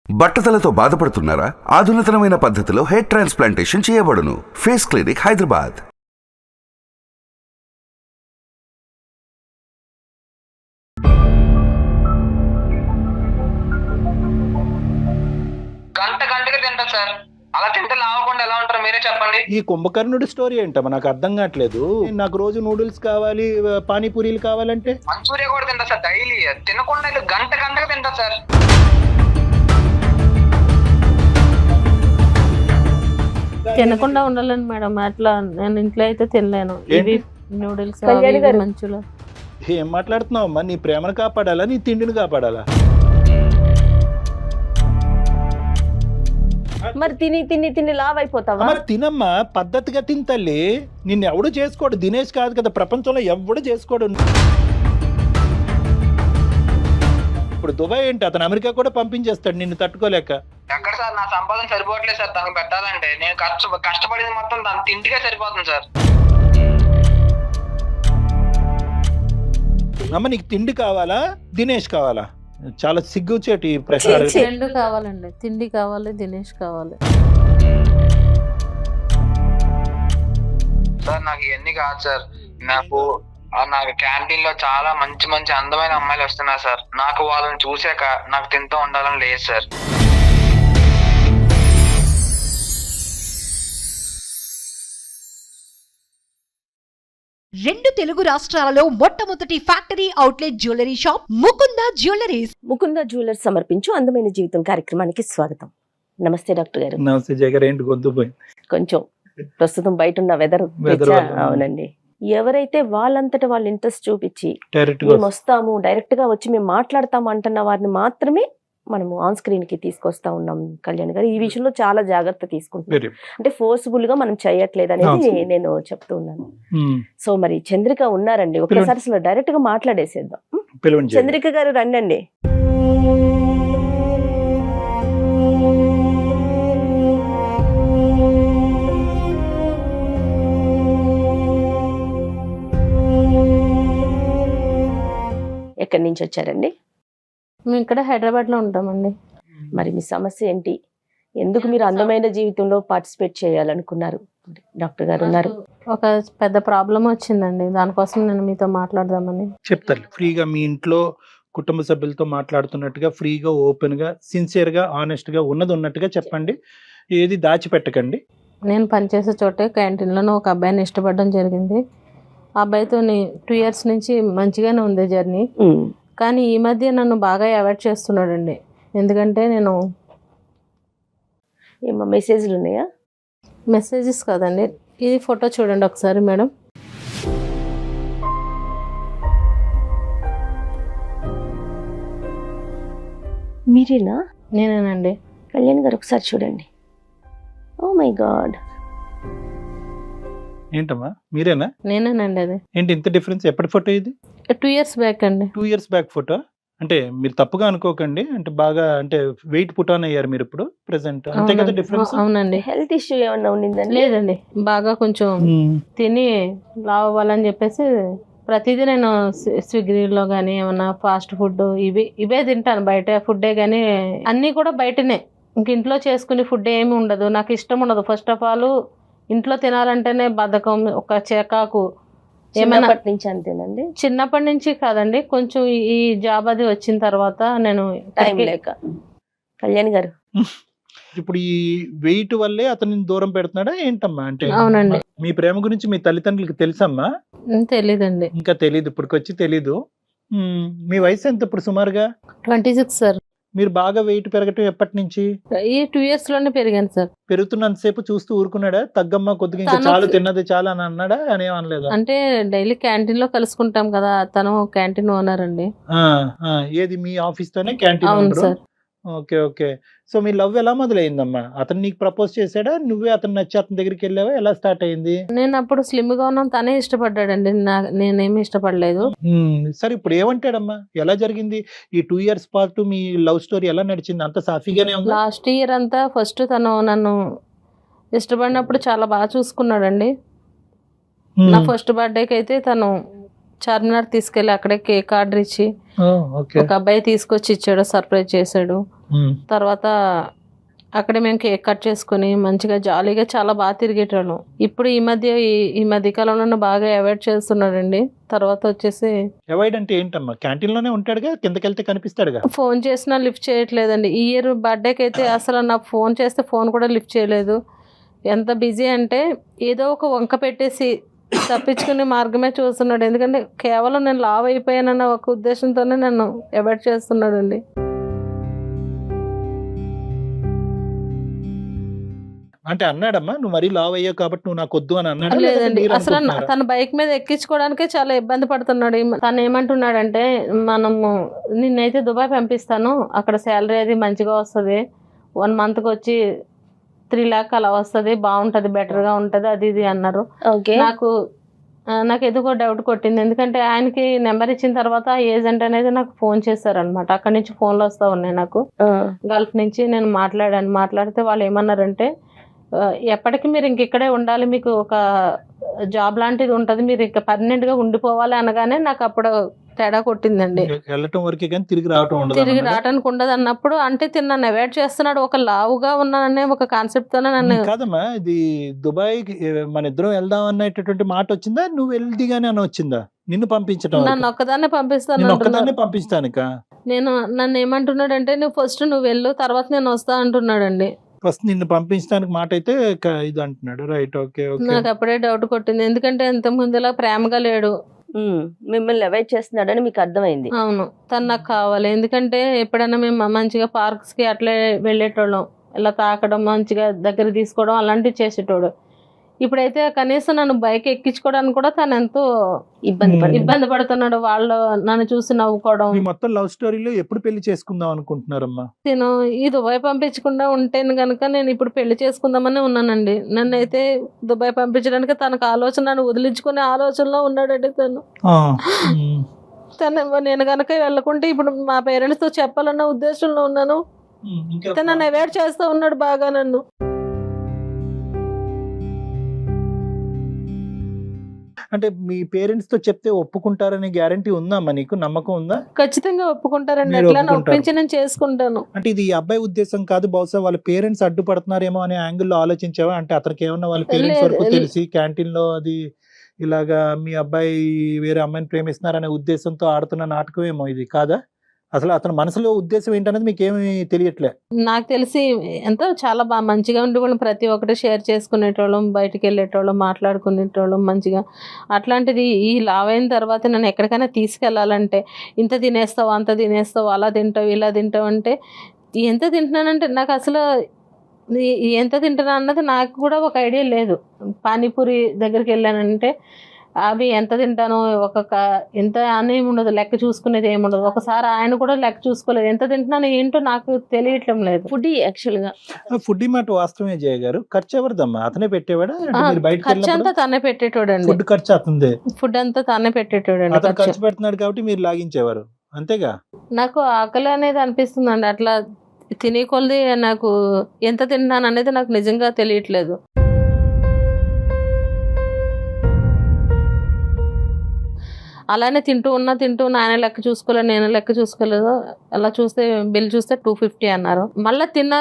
బట్టతలతో బాధపడుతున్నారా? ఆధునితనమైన పద్ధతిలో hair transplantation చేయబడును. Face clinic, Hyderabad. గంటకి తింటా సార్. అలా తింటే లావకుండా ఎలా ఉంటారు మీరే చెప్పండి. ఈ కుంభకర్ణుడి స్టోరీ ఏంటమ్మా? నాకు అర్థం కావట్లేదు. నాకు రోజు నూడిల్స్ కావాలి, పానీపూరీలు కావాలంటే మంచూరియా కూడా తింటా సార్ డైలీ. తినకుండా గంటకి తింటా సార్. తినకుండా ఉండాలని మేడం, అట్లా నేను ఇంట్లో అయితే తినలేను. ఇవి నూడిల్స్ మంచులో. ఏం మాట్లాడుతున్నావు అమ్మా? నీ ప్రేమను కాపాడాలా, నీ తిండిని కాపాడాలా? మరి తిని తిని తిని లావ్ అయిపోతావా? మరి తినమ్మా, పద్ధతిగా తిని తల్లి. నిన్ను ఎవడు చేసుకోడు. దినేష్ కాదు కదా, ప్రపంచంలో ఎవడు చేసుకోడు. ఇప్పుడు దుబాయ్ ఏంటి, అతను అమెరికా కూడా పంపించేస్తాడు నిన్ను తట్టుకోలేక. ఎక్కడ సార్ నా సంపాదన సరిపోవట్లేదు సార్ తనకు పెట్టాలంటే. నేను కష్టపడింది మొత్తం తన తిండికే సరిపోతుంది సార్. అమ్మ, నీకు తిండి కావాలా, దినేష్ కావాలా? చాలా సిగ్గుచేటి ప్రశ్న. రెండు కావాలండి, తిండి కావాలి, దినేష్ కావాలి. సార్ నాకు ఇవన్నీ కాదు సార్. నాకు క్యాంటీన్ లో చాలా మంచి మంచి అందమైన అమ్మాయిలు వస్తున్నారు సార్. నాకు వాళ్ళని చూసాక నాకు తింటూ ఉండాలని లేదు సార్. రెండు తెలుగు రాష్ట్రాలలో మొట్టమొదటి factory outlet jewellery shop Mukunda jewelleries. Mukunda jewellers సమర్పించు అందమైన జీవితం కార్యక్రమానికి స్వాగతం. నమస్తే డాక్టర్ గారు. నమస్తే జగన్. ఏంటి గొంతు పోయింది? కొంచెం ప్రస్తుతం బయట ఉన్న వెదర్. అవునండి. ఎవరైతే వాళ్ళంతటా వాళ్ళు ఇంట్రెస్ట్ చూపించి మేము వస్తాము, డైరెక్ట్ గా వచ్చి మేము మాట్లాడతాము అంటున్న వారిని మాత్రమే మనము ఆన్ స్క్రీన్ కి తీసుకొస్తా ఉన్నాం కళ్యాణ్ గారు. ఈ విషయంలో చాలా జాగ్రత్త తీసుకుంటున్నాం. అంటే ఫోర్స్ఫుల్ గా మనం చేయట్లేదు అనేది నేను చెప్తూ ఉన్నాను. సో మరి చంద్రిక ఉన్నారండి, ఒకసారి అసలు డైరెక్ట్ గా మాట్లాడేసేద్దాం. చంద్రిక గారు రండి. ఎక్కడి నుంచి వచ్చారండి? మేము ఇక్కడ హైదరాబాద్ లో ఉంటామండి. మరి మీ సమస్య ఏంటి? ఎందుకు మీరు అందమైన జీవితంలో పార్టిసిపేట్ చేయాలనుకున్నారు? డాక్టర్ గారు ఉన్నారు. ఒక పెద్ద ప్రాబ్లం వచ్చిందండి, దానికోసం నేను మీతో మాట్లాడదామని. చెప్తారు ఫ్రీగా, మీ ఇంట్లో కుటుంబ సభ్యులతో మాట్లాడుతున్నట్టుగా ఫ్రీగా, ఓపెన్ గా, సిన్సియర్ గా, ఆనెస్ట్ గా ఉన్నది ఉన్నట్టుగా చెప్పండి. ఏది దాచిపెట్టకండి. నేను పనిచేసే చోటే క్యాంటీన్లో ఒక అబ్బాయిని ఇష్టపడడం జరిగింది. ఆ అబ్బాయితో 2 years నుంచి మంచిగానే ఉంది జర్నీ. కానీ ఈ మధ్య నన్ను బాగా అవాయిడ్ చేస్తున్నాడండి. ఎందుకంటే నేను మెసేజ్లు ఉన్నాయా? మెసేజెస్ కాదండి, ఇది ఫోటో చూడండి ఒకసారి మేడం. మీరేనా? నేనేనండి. కళ్యాణ్ గారు ఒకసారి చూడండి. Oh my god. ఏంటమ్మా, మీరేనా? నేనేనండి. అది ఏంటి ఇంత డిఫరెన్స్? ఎప్పటి ఫోటో ఇది? 2 years బ్యాక్ అండి. 2 years బ్యాక్ ఫోటో. అంటే మీరు తప్పుగా అనుకోకండి, అంటే బాగా అంటే వెయిట్ పుట్ ఆన్ అయ్యారు మీరు ఇప్పుడు ప్రెసెంట్, అంతే కదా డిఫరెన్స్? అవునండి. హెల్త్ ఇష్యూ ఏమన్నా ఉండిందండి? లేదండి, బాగా కొంచెం తిని లావ్ అవ్వాలని చెప్పేసి ప్రతిదీ నేను స్విగ్గీలో కానీ ఏమన్నా ఫాస్ట్ ఫుడ్ ఇవే తింటాను. బయట ఫుడ్డే కానీ అన్నీ కూడా బయటనే. ఇంక ఇంట్లో చేసుకునే ఫుడ్ ఏమి ఉండదు, నాకు ఇష్టం ఉండదు. ఫస్ట్ ఆఫ్ ఆల్ ఇంట్లో తినాలంటేనే బద్ధకం, ఒక చికాకు. ఏమైనా నుంచి అంతేనండి? చిన్నప్పటి నుంచి కాదండి, కొంచెం ఈ జాబ్ అది వచ్చిన తర్వాత నేను టైం లేక. కళ్యాణ్ గారు, ఇప్పుడు ఈ వెయిట్ వల్లే అతన్ని దూరం పెడుతున్నాడా ఏంటమ్మా? అంటే అవునండి. మీ ప్రేమ గురించి మీ తల్లిదండ్రులకు తెలుసమ్మా? తెలీదండి. ఇంకా తెలీదు, ఇప్పటికొచ్చి తెలీదు. మీ వయసు ఎంత ఇప్పుడు సుమారుగా? 26 సార్. మీరు బాగా వెయిట్ పెరగటం ఎప్పటి నుంచి? ఈ 2 years లోనే పెరిగాను సార్. పెరుగుతున్నంతసేపు చూస్తూ ఊరుకున్నాడా? తగ్గమ్మా కొద్దిగా, ఇంకా చాలు తిన్నది చాలా అని అన్నాడా? అని అనలేదా? అంటే డైలీ క్యాంటీన్ లో కలుసుకుంటాం కదా, తను క్యాంటీన్ ఓనర్ అండి. ఏది మీ ఆఫీస్ తోనే క్యాంటీన్? అవును సార్. Okay okay. సో మీ లవ్ ఎలా మొదలైందమ్మా? అతను నీకు ప్రపోజ్ చేశాడా, నువ్వే అతను నచ్చి అతని దగ్గరికి వెళ్ళావా? ఎలా స్టార్ట్ అయింది? నేను అప్పుడు స్లిమ్ గా ఉన్నాను, తనే ఇష్టపడ్డాడండి, నేనేమి ఇష్టపడలేదు. సరే ఇప్పుడు ఏమంటాడమ్మా? ఎలా జరిగింది ఈ 2 years పాటు మీ లవ్ స్టోరీ? ఎలా నడిచింది? అంత సాఫీగానే ఉంది? లాస్ట్ ఇయర్ అంతా ఫస్ట్ తను నన్ను ఇష్టపడినప్పుడు చాలా బాగా చూసుకున్నాడండి. నా ఫస్ట్ బర్త్డేకి అయితే తను చార్మినార్ తీసుకెళ్ళి అక్కడే కేక్ ఆర్డర్ ఇచ్చి ఒక అబ్బాయి తీసుకొచ్చి ఇచ్చాడు, సర్ప్రైజ్ చేశాడు. తర్వాత అక్కడ మేము కేక్ కట్ చేసుకుని మంచిగా జాలీగా చాలా బాగా తిరిగేటోళ్ళం. ఇప్పుడు ఈ మధ్య కాలంలో బాగా అవాయిడ్ చేస్తున్నాడండి. తర్వాత వచ్చేసి అవాయిడ్ అంటే ఏంటమ్మా? క్యాంటీన్ లోనే ఉంటాడుగా, కిందకెళ్తే కనిపిస్తాడుగా. ఫోన్ చేసినా లిఫ్ట్ చేయట్లేదండి. ఈ ఇయర్ బర్త్డేకి అయితే అసలు నాకు ఫోన్ చేస్తే ఫోన్ కూడా లిఫ్ట్ చేయలేదు. ఎంత బిజీ అంటే ఏదో ఒక వంక పెట్టేసి తప్పించుకునే మార్గమే చూస్తున్నాడు. ఎందుకంటే కేవలం నేను లావ్ అయిపోయానన్న ఒక ఉద్దేశంతోనే నన్ను అవాయిడ్ చేస్తున్నాడండి. అంటే అన్నాడమ్మా నువ్వు మరీ లావ్ అయ్యావు కాబట్టి నువ్వు నాకు వద్దు అని అన్నాడు? లేదండి, అసలు తన బైక్ మీద ఎక్కించుకోవడానికే చాలా ఇబ్బంది పడుతున్నాడు. తను ఏమంటున్నాడంటే, మనము నిన్నైతే దుబాయ్ పంపిస్తాను, అక్కడ శాలరీ అది మంచిగా వస్తుంది, 1 monthకి వచ్చి 3 lakhs అలా వస్తుంది, బాగుంటది, బెటర్ గా ఉంటది, అది ఇది అన్నారు. నాకు ఎందుకో డౌట్ కొట్టింది. ఎందుకంటే ఆయనకి నెంబర్ ఇచ్చిన తర్వాత ఏజెంట్ అనేది నాకు ఫోన్ చేశారనమాట. అక్కడి నుంచి ఫోన్లు వస్తా ఉన్నాయి నాకు. గల్ఫ్ నుంచి నేను మాట్లాడితే వాళ్ళు ఏమన్నారంటే, ఎప్పటికీ మీరు ఇంకెక్కడే ఉండాలి, మీకు ఒక జాబ్ లాంటిది ఉంటుంది, మీరు ఇంకా పర్మనెంట్ గా ఉండిపోవాలి అనగానే నాకు అప్పుడు తేడా కొట్టిందండి. వెళ్ళటం వరకే కానీ తిరిగి రావడానికి ఉండదు అన్నప్పుడు, అంటే నన్ను అవాయిడ్ చేస్తున్నాడు, ఒక లావుగా ఉన్నాననే ఒక కాన్సెప్ట్ తోనే నన్ను. కాదమ్మా, ఇది దుబాయ్ మన ఇద్దరం వెళ్దాం అనేటటువంటి మాట వచ్చిందా, నువ్వు వెళ్దిగానే అని వచ్చిందా? నిన్ను పంపించడం? నన్ను ఒక్కదాన్నే పంపిస్తానుక. నన్ను ఏమంటున్నాడు అంటే, నువ్వు ఫస్ట్ నువ్వు వెళ్ళు, తర్వాత నేను వస్తా అంటున్నాడండి. ఫస్ట్ నిన్ను పంపించడానికి మాట అయితే ఇది అంటున్నాడు. Right, okay. నాకు అప్పుడే డౌట్ కొట్టింది. ఎందుకంటే ఇంత ముందులా ప్రేమగా లేడు, మిమ్మల్ని అవాయిడ్ చేస్తున్నాడని మీకు అర్థమైంది. అవును, తను నాకు కావాలి. ఎందుకంటే ఎప్పుడైనా మేము మంచిగా పార్క్స్ కి అట్లే వెళ్ళేటోళ్ళం, ఇలా తాకడం, మంచిగా దగ్గర తీసుకోవడం అలాంటివి చేసేటోడు. ఇప్పుడైతే కనీసం నన్ను బైక్ ఎక్కించుకోవడానికి కూడా తను ఎంతో ఇబ్బంది పడుతున్నాడు. వాళ్ళు నన్ను చూసి నవ్వుకోవడం. మొత్తం లవ్ స్టోరీలో ఎప్పుడు పెళ్లి చేసుకుందాం అనుకుంటున్నారమ్మా? నేను ఈ దుబాయ్ పంపించకుండా ఉంటేను కనుక నేను ఇప్పుడు పెళ్లి చేసుకుందామని ఉన్నానండి. నన్ను అయితే దుబాయ్ పంపించడానికి తనకు ఆలోచన, నన్ను వదిలించుకునే ఆలోచనలో ఉన్నాడండి తను. నేను కనుక వెళ్ళకుంటే ఇప్పుడు మా పేరెంట్స్ తో చెప్పాలన్న ఉద్దేశంలో ఉన్నాను. నన్ను అవాయిడ్ చేస్తూ ఉన్నాడు బాగా నన్ను. అంటే మీ పేరెంట్స్ తో చెప్తే ఒప్పుకుంటారనే గ్యారంటీ ఉందమ్మా? నీకు నమ్మకం ఉందా? ఖచ్చితంగా ఒప్పుకుంటారండి. ఎట్లా ఒప్పించి నేను చేసుకుంటాను. అంటే ఇది ఈ అబ్బాయి ఉద్దేశం కాదు, బహుశా వాళ్ళ పేరెంట్స్ అడ్డుపడుతున్నారేమో అనే యాంగిల్లో ఆలోచించావా? అంటే అతనికి ఏమన్నా వాళ్ళ పేరెంట్స్ వరకు తెలిసి క్యాంటీన్ లో అది ఇలాగా మీ అబ్బాయి వేరే అమ్మాయిని ప్రేమిస్తున్నారనే ఉద్దేశంతో ఆడుతున్న నాటకం ఏమో ఇది కాదా? అసలు అతని మనసులో ఉద్దేశం ఏంటనేది మీకు ఏమి తెలియట్లే? నాకు తెలిసి ఎంతో చాలా బాగా మంచిగా ఉండేవాళ్ళం, ప్రతి ఒక్కటి షేర్ చేసుకునేటోళ్ళం, బయటికి వెళ్ళేటోళ్ళం, మాట్లాడుకునేటోళ్ళం మంచిగా. అట్లాంటిది ఈ లావ్ అయిన తర్వాత నన్ను ఎక్కడికైనా తీసుకెళ్ళాలంటే, ఇంత తినేస్తావు, అంత తినేస్తావు, అలా తింటావు, ఇలా తింటావు అంటే, ఎంత తింటున్నానంటే నాకు అసలు ఎంత తింటున్నా అన్నది నాకు కూడా ఒక ఐడియా లేదు. పానీపూరి దగ్గరికి వెళ్ళానంటే అవి ఎంత తింటానో ఎంత అని ఉండదు, లెక్క చూసుకునేది ఏముండదు. ఒకసారి ఆయన కూడా లెక్క చూసుకోలేదు, ఎంత తింటున్నాను ఏంటో నాకు తెలియటం లేదు. ఫుడ్ మాట వాస్తవమే జయ గారు. ఖర్చు ఎవరిదమ్మా? అతనే పెట్టేవాడా? ఖర్చు అంతా తనే పెట్టేటోడండి. ఫుడ్ ఖర్చు అతనిదే? ఫుడ్ అంతా తనే పెట్టేటోడండి. అతను ఖర్చు పెడుతున్నాడు కాబట్టి మీరు లాగించేవారు, అంతేగా? నాకు ఆకలి అనేది అనిపిస్తుందండి, అట్లా తినే కొలది నాకు ఎంత తింటున్నాను అనేది నాకు నిజంగా తెలియట్లేదు. అలానే తింటూ ఉన్నా ఆయన లెక్క చూసుకోలేదు, నేను లెక్క చూసుకోలేదు. అలా చూస్తే బిల్ చూస్తే 250 అన్నారు. మళ్ళీ తిన్న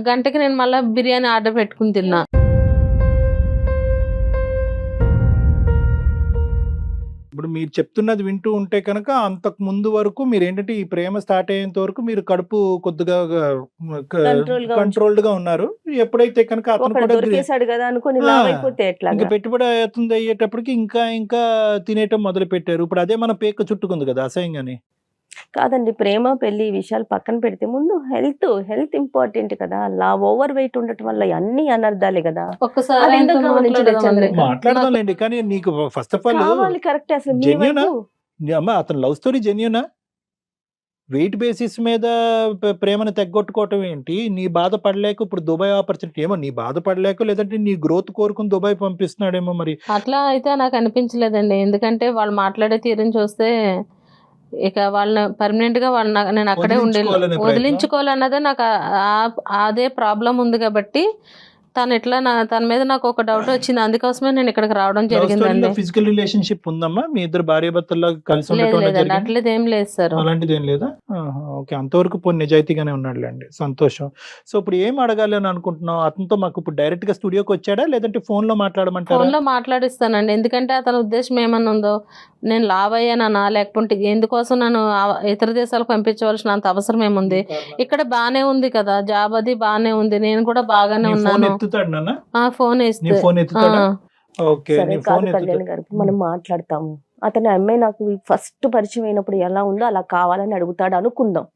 గంటకి నేను మళ్ళీ బిర్యానీ ఆర్డర్ పెట్టుకుని తిన్నా. ఇప్పుడు మీరు చెప్తున్నది వింటూ ఉంటే కనుక అంతకు ముందు వరకు మీరు ఏంటంటే ఈ ప్రేమ స్టార్ట్ అయ్యేంత వరకు మీరు కడుపు కొద్దిగా కంట్రోల్డ్ గా ఉన్నారు. ఎప్పుడైతే కనుక అతను ఇంకా పెట్టుబడి అవుతుంది అయ్యేటప్పటికి ఇంకా ఇంకా తినేయటం మొదలు పెట్టారు. ఇప్పుడు అదే మన పేక చుట్టుకుంది కదా అసహ్యంగానే. కాదండి, ప్రేమ పెళ్లి విషయాలు పక్కన పెడితే ముందు హెల్త్ ఇంపార్టెంట్ కదా. ఓవర్ వెయిట్ ఉండటం వల్ల అన్ని అనర్థాలే కదా. మాట్లాడదాంలేండి, కానీ నీకు ఫస్ట్ ఆఫ్ ఆల్ కరెక్ట్. అసలు జెన్యూనా అమ్మా? అతను లవ్ స్టోరీ జెన్యూనా? వెయిట్ బేసిస్ మీద ప్రేమను తెగ్గొట్టుకోవటం ఏంటి? నీ బాధపడలేక ఇప్పుడు దుబాయ్ ఆపర్చునిటీ ఏమో నీ బాధపడలేక, లేదంటే నీ గ్రోత్ కోరుకుని దుబాయ్ పంపిస్తున్నాడేమో. మరి అట్లా అయితే నాకు అనిపించలేదండి. ఎందుకంటే వాళ్ళు మాట్లాడే తీరుని చూస్తే ఇక వాళ్ళని పర్మనెంట్ గా నేను అక్కడే వదిలించుకోవాలన్నదే నాకు అదే ప్రాబ్లం ఉంది కాబట్టి తను ఎట్లా తన మీద నాకు ఒక డౌట్ వచ్చింది, అందుకోసమే నేను ఇక్కడికి రావడం జరిగిందండి. ఫిజికల్ రిలేషన్షిప్ ఉందమ్మా మీ ఇద్దరు భార్యాభర్తల్లో కలిసి లేదు ఉండటం లేదండి, జరిగిందా? అట్లేదు ఏం లేదు సార్. అలాంటిది ఏం లేదా? ఓకే, అంతవరకు పోనీ నిజాయితీగానే ఉన్నాడులేండి, సంతోషం. సో ఇప్పుడు ఏం అడగాలి అని అనుకుంటున్నావు? అతనితో మాకు ఇప్పుడు డైరెక్ట్ గా స్టూడియోకి వచ్చాడా లేదంటే ఫోన్ లో మాట్లాడమంటారా? ఫోన్ లో మాట్లాడిస్తానండి, ఎందుకంటే అతని ఉద్దేశం ఏమన్నా ఉందో, నేను లావ్ అయ్యానా లేకపోతే ఎందుకోసం నన్ను ఇతర దేశాలకు పంపించవలసినంత అవసరం ఏముంది? ఇక్కడ బానే ఉంది కదా, జాబ్ అది బానే ఉంది, నేను కూడా బాగానే ఫోన్ ఉన్నాను. ఎత్తుతాడు నాన్న? ఫోన్ నీ ఇస్తే ఫోన్ ఎత్తుతాడా? ఓకే, సరే నీ కాదు ఫోన్ కళ్యాణ్ ఎత్తుతాడు. గారు, మనం మాట్లాడతాము. అతని అమ్మాయి నాకు ఫస్ట్ పరిచయం అయినప్పుడు ఎలా ఉందో అలా కావాలని అడుగుతాడు అనుకుందాం.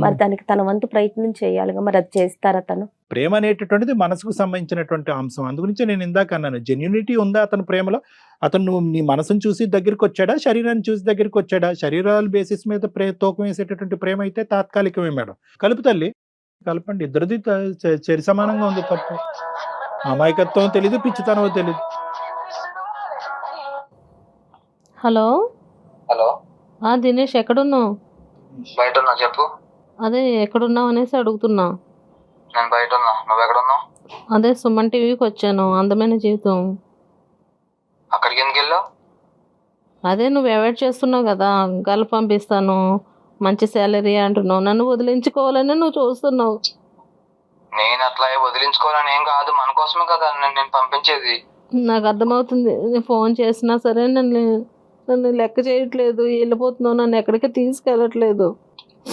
మరి దానికి తన వంతు ప్రయత్నం చేయాలిగా, మరి అది చేస్తారా తను? ప్రేమ అనేటటువంటిది మనసుకు సంబంధించినటువంటి అంశం. అందుగురించి నేను ఇందాక అన్నాను, జెన్యూనిటీ ఉందా అతని ప్రేమలో? అతను నువ్వు నీ మనసును చూసి దగ్గరికి వచ్చాడా, శరీరాన్ని చూసి దగ్గరికి వచ్చాడా? శరీరాల బేసిస్ మీద తూకం వేసేటటువంటి ప్రేమ అయితే తాత్కాలికమే మేడం. కలుపు తల్లి, కలపండి, ఇద్దరిది చరి సమానంగా ఉంది. తప్పు అమాయకత్వం తెలీదు, పిచ్చితనం తెలీదు. హలో హలో, దినేష్ ఎక్కడున్నావు? బయట ఉన్నా, చెప్పు. అదే ఎక్కడున్నావు అనేసి అడుగుతున్నా. నేను బయట ఉన్నా, నువ్వు ఎక్కడ ఉన్నావు? అదే సుమన్ టీవీకి వచ్చాను, అందమైన జీవితం. అక్కడికి ఎందుకు వెళ్ళావు? అదే నువ్వు అవాయిడ్ చేస్తున్నావు కదా, గల్ పంపిస్తాను మంచి శాలరీ అంటున్నావు, నన్ను వదిలించుకోవాలని నువ్వు చూస్తున్నావు. నేను అట్లా వదిలించుకోవాలని ఏం కాదు, మన కోసమే కదా నేను పంపించేది. నాకు అర్థమవుతుంది, నేను ఫోన్ చేసినా సరే నన్ను లెక్క చేయట్లేదు, వెళ్ళిపోతున్నావు, నన్ను ఎక్కడికి తీసుకెళ్ళట్లేదు.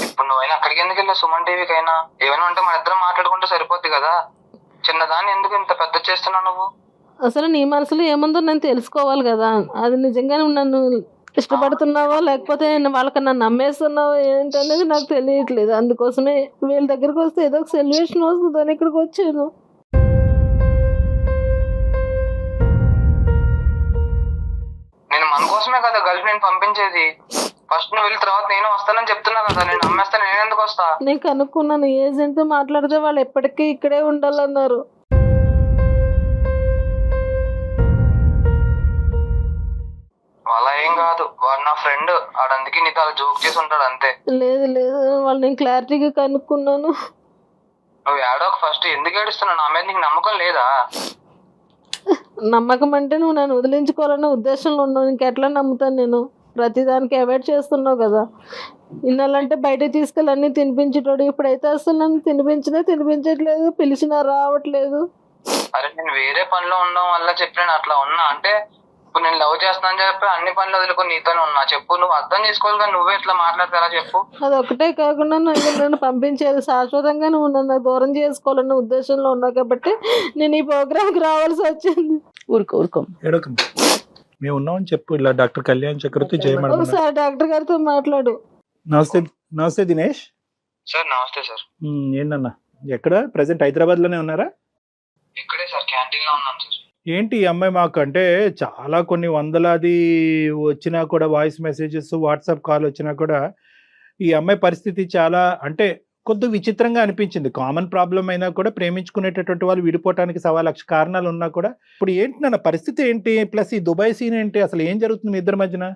ఇప్పుడు నువ్వైనా అక్కడికి ఎందుకు వెళ్ళావు? సుమన్ టీవీకి అయినా ఏమైనా ఉంటే మన ఇద్దరం మాట్లాడుకుంటే సరిపోద్ది కదా. చిన్నదాన్ని ఎందుకు ఇంత పెద్ద చేస్తున్నావు నువ్వు? అసలు నీ మనసులో ఏముందో నేను తెలుసుకోవాలి కదా, అది నిజంగానే నన్ను ఇష్టపడుతున్నావా లేకపోతే వాళ్ళకి నన్ను నమ్మేస్తున్నావా ఏంటనేది నాకు తెలియట్లేదు. అందుకోసమే వీళ్ళ దగ్గరికి వస్తే ఏదో ఒక సొల్యూషన్ వస్తుందని ఇక్కడికి వచ్చాను. నేను మన కోసమే కదా గర్ల్ ఫ్రెండ్ పంపించేది. ఫస్ట్ నువ్వు వెళ్ళిన తర్వాత నేను వస్తానని చెప్తున్నా కదా, నేను నమ్మేస్తాను, నేను ఎందుకు వస్తా? నేను కనుక్కున్నాను, ఏజెంట్తో మాట్లాడితే వాళ్ళు ఎప్పటికీ ఇక్కడే ఉండాలన్నారు. అలా ఏం కాదు, వాడు నా ఫ్రెండ్, ఆడందుకే నీతో అలా జోక్ చేసి ఉంటాడు అంతే. లేదు లేదు, వాళ్ళు నేను క్లారిటీగా కనుక్కున్నాను. నువ్వు ఏడోక ఫస్ట్, ఎందుకు ఏడుస్తున్నావు? నా మీద నీకు నమ్మకం లేదా? నమ్మకం అంటే నువ్వు నన్ను వదిలించుకోవాలనే ఉద్దేశంలో ఉన్నావు, ఇంకెట్లా నమ్ముతాను నేను? ప్రతిదానికి అవాయిడ్ చేస్తున్నావు కదా. ఇన్నాళ్ళంటే బయట తీసుకెళ్ళి అన్నీ తినిపించేటోడు, ఇప్పుడైతే అసలు నన్ను తినిపించట్లేదు, పిలిచినా రావట్లేదు. అరే నేను వేరే పనిలో ఉండడం వల్ల చెప్పి నేను అట్లా ఉన్నా, అంటే ఇప్పుడు నేను లవ్ చేస్తానని చెప్పి అన్ని పనులు వదులుకొని నీతోనే ఉన్నా. చెప్పు, నువ్వు అర్థం చేసుకోవాలి కానీ నువ్వే ఇట్లా మాట్లాడతారా చెప్పు? అది ఒకటే కాకుండా నన్ను పంపించేది శాశ్వతంగా నువ్వు నన్ను దూరం చేసుకోవాలన్న ఉద్దేశంలో ఉన్నావు కాబట్టి నేను ఈ ప్రోగ్రామ్కి రావాల్సి వచ్చింది. ఊరుకో ఏడోకమ్మ, మేము ఉన్నామని చెప్పు. ఇలా డాక్టర్ కళ్యాణ్ చక్రవర్తి జయమేడం. ఒకసారి డాక్టర్ గారితో మాట్లాడు. నమస్తే దినేష్. సార్ నమస్తే సార్. ఏంటన్నా, ఎక్కడ ప్రెసెంట్ హైదరాబాద్ లోనే ఉన్నారా? ఇక్కడే సార్, క్యాంటీన్ లో ఉన్నాను సార్. ఏంటి ఈ అమ్మాయి మాకు అంటే చాలా కొన్ని వందలాది వచ్చినా కూడా, వాయిస్ మెసేజెస్, వాట్సాప్ కాల్ వచ్చినా కూడా ఈ అమ్మాయి పరిస్థితి చాలా అంటే కొద్ది విచిత్రంగా అనిపించింది. కామన్ ప్రాబ్లం అయినా కూడా ప్రేమించుకునేటటువంటి వాళ్ళు విడిపోవటానికి 1,00,000 కారణాలు ఉన్నా కూడా ఇప్పుడు ఏంటి నాన్న పరిస్థితి ఏంటి? ప్లస్ ఈ దుబాయ్ సీన్ ఏంటి? అసలు ఏం జరుగుతుంది మీ ఇద్దరి మధ్యన?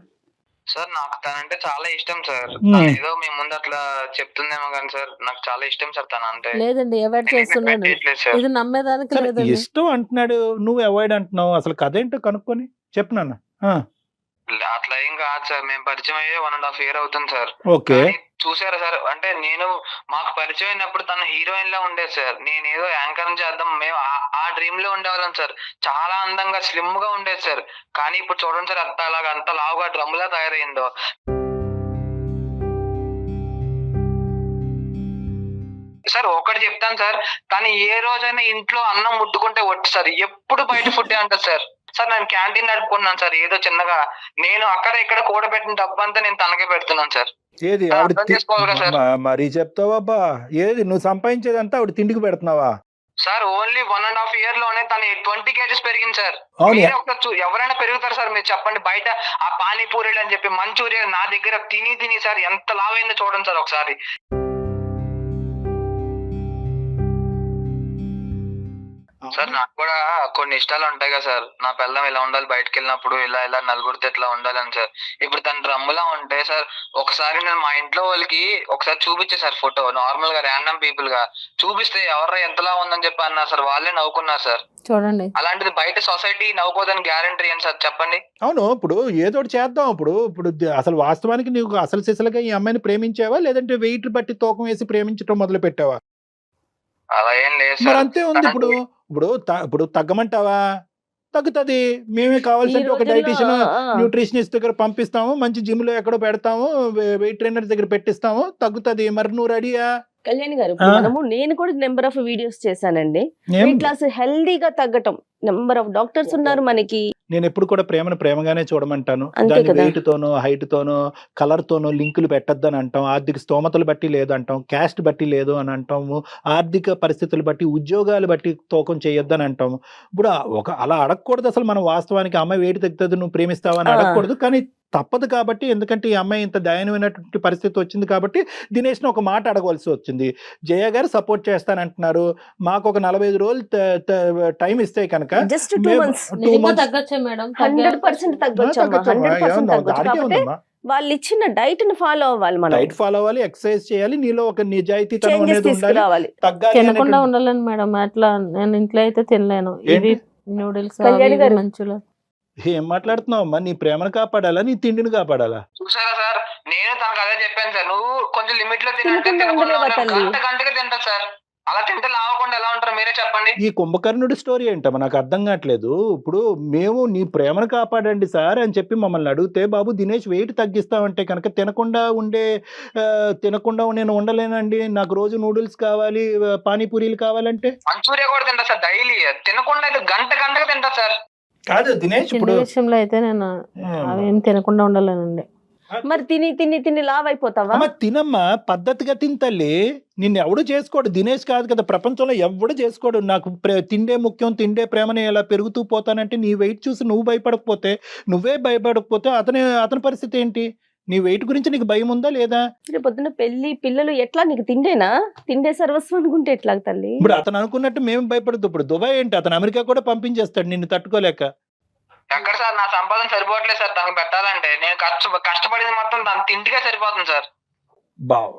సార్ నాకు తనంటే చాలా ఇష్టం సార్. తను ఏదో మీ ముందు అట్లా చెప్తుందేమో కానీ సార్ నాకు చాలా ఇష్టం సార్ తన అంటే. లేదండి, అవాయిడ్ చేస్తున్నాను, ఇది నమ్మేదానికి సరే, లేదండి. ఇష్టం అంటున్నాడు, నువ్వు అవాయిడ్ అంటున్నావు, అసలు కథ ఏంటో కనుక్కొని చెప్పు నాన్న. అట్లా ఏం కాదు సార్, మేము పరిచయం అయ్యే 1.5 year అవుతుంది సార్. ఓకే, చూసారా సార్, అంటే నేను మాకు పరిచయం అయినప్పుడు తన హీరోయిన్ లా ఉండేది సార్. నేను ఏదో యాంకర్ చేద్దాం, మేము ఆ డ్రీమ్ లో ఉండేవాళ్ళం సార్. చాలా అందంగా స్లిమ్ గా ఉండేది సార్. కానీ ఇప్పుడు చూడండి సార్, అంత లావుగా డ్రమ్లా తయారైందో. సార్ ఒకటి చెప్తాను సార్, తను ఏ రోజైనా ఇంట్లో అన్నం ముట్టుకుంటే ఒట్టి సార్, ఎప్పుడు బయట ఫుడ్ అంటారు సార్. సార్ నేను క్యాంటీన్ నడుపుకున్నాను సార్, ఏదో చిన్నగా నేను అక్కడ ఇక్కడ కూడబెట్టిన డబ్బు అంతా నేను తనకే పెడుతున్నాను సార్. ఏది అర్థం చేసుకోవాలి కదా సార్. మరీ చెప్తావా? ఏది నువ్వు సంపాదించేదంతా ఆవిడ తిండికి పెడుతున్నావా? సార్ ఓన్లీ 1.5 year లోనే తను 20 kgs పెరిగింది సార్. అవును. మీరే ఒకసారి ఎవరైనా పెరుగుతారు సార్, మీరు చెప్పండి. బయట ఆ పానీపూరీలు అని చెప్పి మంచూరియా నా దగ్గర తిని సార్ ఎంత లావైందో చూడండి సార్ ఒకసారి. సార్ నాకు కూడా కొన్ని ఇష్టాలు ఉంటాయి కదా సార్. నా పిల్లం ఇలా ఉండాలి, బయటకు వెళ్ళినప్పుడు ఇలా ఇలా నలుగురితో ఇట్లా ఉండాలని సార్. ఇప్పుడు తన డ్రమ్ములా ఉంటే సార్, ఒకసారి నేను మా ఇంట్లో వాళ్ళకి ఒకసారి చూపించే సార్ ఫోటో, నార్మల్ గా ర్యాండమ్ పీపుల్ గా చూపిస్తే ఎవరు ఎంతలా ఉందని చెప్పి అన్నారు సార్. వాళ్ళే నవ్వుకున్నారు సార్. చూడండి, అలాంటిది బయట సొసైటీ నవ్వుకోదని గ్యారంటీ ఏంటి సార్ చెప్పండి? అవును, ఇప్పుడు ఏదో ఒకటి చేద్దాం. ఇప్పుడు అసలు వాస్తవానికి నీకు అసలు సిసలుగా ఈ అమ్మాయిని ప్రేమించావా, లేదంటే వెయిట్ బట్టి తూకం వేసి ప్రేమించడం మొదలు పెట్టావా? అలా ఏం లేదు మరి సార్. అంతే ఉంది. ఇప్పుడు తగ్గమంటావా? తగ్గుతుంది. మేమే కావాల్సింటే ఒక డైటీషియన్, న్యూట్రిషనిస్ట్ దగ్గర పంపిస్తాము, మంచి జిమ్ లో ఎక్కడో పెడతాము, వెయిట్ ట్రైనర్ దగ్గర పెట్టిస్తాము, తగ్గుతుంది. మరి నువ్వు రెడీయా? కళ్యాణి గారు, నేను కూడా నెంబర్ ఆఫ్ వీడియోస్ చేశానండి. వెయిట్ లాస్ హెల్దీగా తగ్గటం, నెంబర్ ఆఫ్ డాక్టర్స్ ఉన్నారు మనకి. నేను ఎప్పుడు కూడా ప్రేమను ప్రేమగానే చూడమంటాను. అంతే దాని కదా. వెయిట్ తోనో, హైట్ తోనో, కలర్ తోనో లింకులు పెట్టద్దని అంటాం. ఆర్థిక స్తోమతలు బట్టి లేదు అంటాం, క్యాస్ట్ బట్టి లేదు అని అంటాము, ఆర్థిక పరిస్థితులు బట్టి, ఉద్యోగాలు బట్టి తూకం చేయొద్దని అంటాము. ఇప్పుడు అలా అడగకూడదు అసలు. మనం వాస్తవానికి అమ్మాయి వెయిట్ తగ్గుతుంది, నువ్వు ప్రేమిస్తావా అని అడగకూడదు. కానీ తప్పదు కాబట్టి, ఎందుకంటే ఈ అమ్మాయి ఇంత దయనీయమైనటువంటి పరిస్థితి వచ్చింది కాబట్టి దినేష్ని ఒక మాట అడగవలసి వచ్చింది. జయ గారు సపోర్ట్ చేస్తానంటున్నారు, మాకు ఒక 45 రోజులు టైం ఇస్తే కనుక జస్ట్ 2 months తగ్గొచ్చా మేడం? 100% తగ్గొచ్చు అమ్మా, 100% తగ్గొచ్చు. కాకపోతే వాళ్ళు ఇచ్చిన డైట్ ని ఫాలో అవ్వాలి, మనం డైట్ ఫాలో అవ్వాలి, ఎక్సర్సైజ్ చేయాలి, నీలో ఒక నిజాయితీతనం చేంజెస్ అనేది ఉండాలి, తీసుకురావాలి. తగ్గాలి. తినకుండా ఉండాలని మేడం. అట్లా నేను ఇంట్లో అయితే తినలేను. ఇవి నూడిల్స్, కళ్యాణి గారు. మంచులు. ఏం మాట్లాడుతున్నావు అమ్మా? నీ ప్రేమను కాపాడాలా, నీ తిండిని కాపాడాలా? చూసారా సార్, నేను తనకు అదే చెప్పాను సార్. నువ్వు కొంచెం లిమిట్ లో తినంటే తినకుండా తినకుండా ఉండలేవా ఉండలేవు. తల్లి? గంటగా తింటా సార్. అలా తింటే లావకుండా ఎలా ఉంటారు మీరే చెప్పండి? ఈ కుంభకర్ణుడి స్టోరీ ఏంటమ్మా? నాకు అర్థం కావట్లేదు. ఇప్పుడు మేము నీ ప్రేమను కాపాడండి సార్ అని చెప్పి మమ్మల్ని అడిగితే, బాబు దినేష్ వెయిట్ తగ్గిస్తామంటే కనుక తినకుండా నేను ఉండలేనండి, నాకు రోజు నూడిల్స్ కావాలి, పానీపూరీలు కావాలంటే మంచూరియా కూడా తింటా సార్ డైలీ. తినకుండా అయితే గంటగా తింటా సార్. కాదు దినేష్, చిన్న ఇప్పుడు విషయంలో అయితే నేను అవేం తినకుండా ఉండలేనండి. మరి తిని లావ్ అయిపోతావా? అమ్మ తినమ్మా, పద్ధతిగా తింతల్లి. నిన్ను ఎవడు చేసుకోడు. దినేష్ కాదు కదా, ప్రపంచంలో ఎవడు చేసుకోడు. నాకు తిండే ముఖ్యం, తిండే ప్రేమని ఎలా పెరుగుతూ పోతానంటే, నీ వెయిట్ చూసి నువ్వు భయపడకపోతే, నువ్వే భయపడకపోతే అతని పరిస్థితి ఏంటి? నీ వెయిట్ గురించి నీకు భయం ఉందా లేదా? రేపు పొద్దున్న పెళ్లి పిల్లలు ఎట్లా? నీకు తిండే సర్వస్వం అనుకుంటే ఎట్లా తల్లి? ఇప్పుడు అతను అనుకున్నట్టు మేము భయపడదు. ఇప్పుడు దుబాయ్ ఏంటి, అతను అమెరికా కూడా పంపించేస్తాడు నిన్ను తట్టుకోలేక. ఎక్కడ సార్ నా సంపాదన సరిపోవట్లేదు సార్ తనకు పెట్టాలంటే. నేను కష్టపడింది మొత్తం తన తిండికే సరిపోతుంది సార్. బావ్